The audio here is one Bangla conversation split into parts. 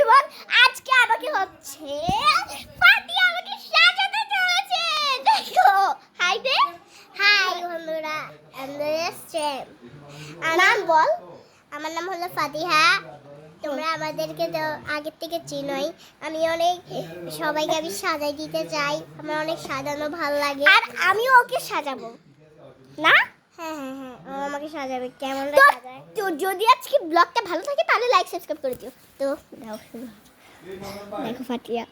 এভরিওয়ান, আজকে আমাকে হচ্ছে ফাতি আমাকে সাজাতে চলেছে। দেখো, হাই দে, হাই বন্ধুরা, আমরা এসেছি। নাম বল। আমার নাম হলো ফাতিহা। তোমরা আমাদেরকে তো আগের থেকে চিনোই। আমি অনেক সবাইকে আমি সাজাই দিতে চাই। আমার অনেক সাজানো ভালো লাগে, আর আমিও ওকে সাজাবো না। হ্যাঁ হ্যাঁ হ্যাঁ, ও আমাকে সাজাবে। কেমন সাজায়? তো যদি আজকে ব্লগটা ভালো থাকে তাহলে লাইক সাবস্ক্রাইব করে দিও। তো দাও শুরু। দেখো ফাটিয়া,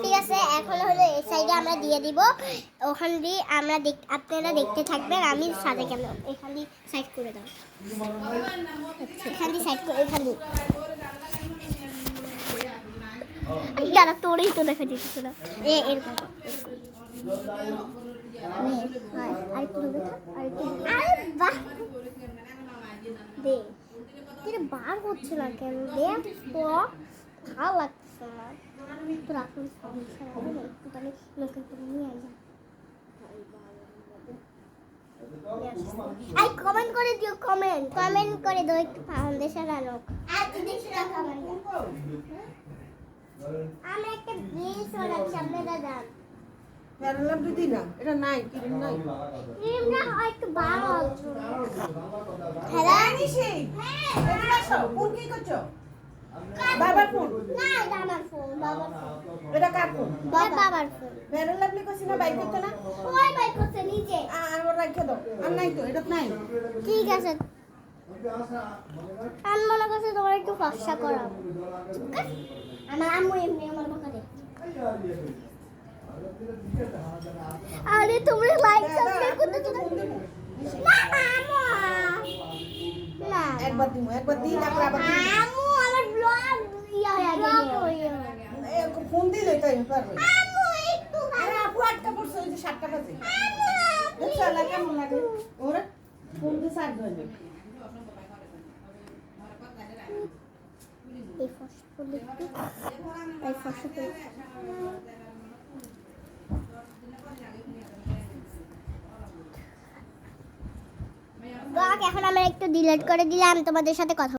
ঠিক আছে। এখন হলো এই সাইডে আমরা দিয়ে দিব। ওখান দিয়ে আমরা আপনারা দেখতে থাকবেন আমি সাজা কেন। এখান দিয়ে সাইড করে দাও। এখান দিয়ে সাইড করে, এখান দিয়ে দাঁড়া, তোরেই তো দেখা দিচ্ছে না। এরকম বার হচ্ছে না কেন? দেখ তো, ভালো লাগছে না। তোর এখন সমস্যা হবে, একটুখানি লোকে নিয়ে আসা। আই কমেন্ট করে দিও, কমেন্ট করে দাও একটু ফাউন্ডেশন আনো। আমি একটা ব্লিচ বানাচ্ছি, আপনারা জান। প্যারালাম দিদি না, এটা নাই, ক্রিম নাই। ক্রিমটা হয় একটু ভালো হচ্ছে। হ্যালো আনিসি, এদিকে আসো। ফোন কি করছো? বাবার ফোন। না, এটা আমার ফোন, বাবার ফোন। এটা কার ফোন? বাবার ফোন। প্যারালাম লিখছি না, বাইক করতে না? ওই বাই করতে নিচে। আর রেখে দাও। আর নাই তো, এটা নাই। ঠিক আছে। আমি মনে করছি তোমার একটু ফর্সা করা। আমার আম্মু এমনি আমার বাবারে। আরে তোমরা লাইক সাবস্ক্রাইব করতে তো না। আম্মু না, একবার দিমু, একবার দিই তারপর আবার দিই। আম্মু আমার ব্লগ হয়ে গেছে। ফোন দিলে তাই পারবে। আম্মু একটু আরে আপু আটকা পড়ছে, ওই যে 7টা বাজে। আম্মু দেখছো না কেমন লাগে? ওরে ফোন দিয়ে সার্জ হয়ে যাবে। এই ফর্সা করলে একটু, এই ফর্সা করে এখন আমরা একটু ডিলিট করে দিলাম, তোমাদের সাথে কথা